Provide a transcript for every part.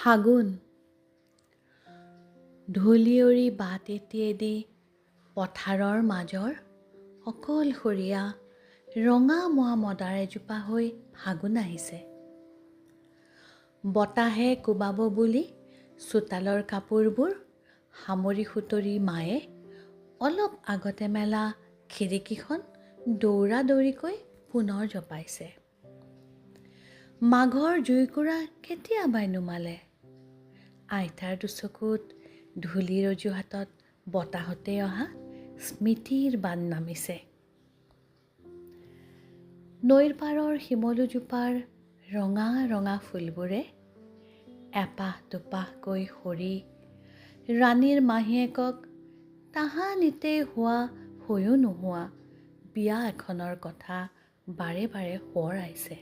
ফাগুন ধূলিয়ৰী বাট এটিয়েদি পথাৰৰ মাজৰ অকলশৰীয়া ৰঙা মোৱা মদাৰ এজোপা হৈ ফাগুন আহিছে। বতাহে কোবাব বুলি চোতালৰ কাপোৰবোৰ সামৰি সুতৰি মায়ে অলপ আগতে মেলা খিৰিকীখন দৌৰা দৌৰিকৈ পুনৰ জপাইছে। মাঘৰ জুইকুৰা কেতিয়াবাই নুমালে। আইতাৰ দুচকুত ধূলিৰ অজুহাতত বতাহতে অহা স্মৃতিৰ বান নামিছে। নৈৰ পাৰৰ শিমলুজোপাৰ ৰঙা ৰঙা ফুলবোৰে এপাহ দুপাহকৈ সৰি ৰাণীৰ মাহীয়েকক তাহানিতে হোৱা হৈও নোহোৱা বিয়া এখনৰ কথা বাৰে বাৰে সোঁৱৰাইছে।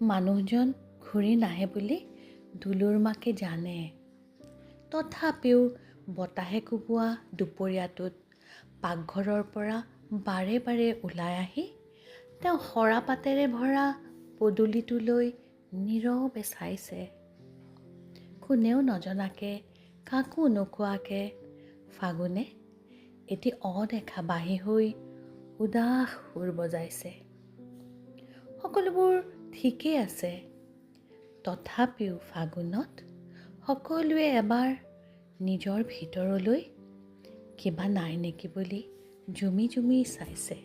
মানুহজন ঘূৰি নাহে বুলি দুলুৰ মাকে জানে। তথাপিও বতাহে কোবোৱা দুপৰীয়াটোত পাকঘৰৰ পৰা বাৰে বাৰে ওলাই আহি তেওঁ সৰাপাতেৰে ভৰা পদূলিটোলৈ নীৰৱে চাইছে। কোনেও নজনাকে কাকো নোকোৱাকে ফাগুনে এটি অদেখা বাঁহী হৈ উদাস সুৰ বজাইছে। সকলোবোৰ ঠিকেই আছে, তথাপিও ফাগুনত সকলোৱে এবাৰ নিজৰ ভিতৰলৈ কিবা নাই নেকি বুলি জুমি জুমি চাইছে।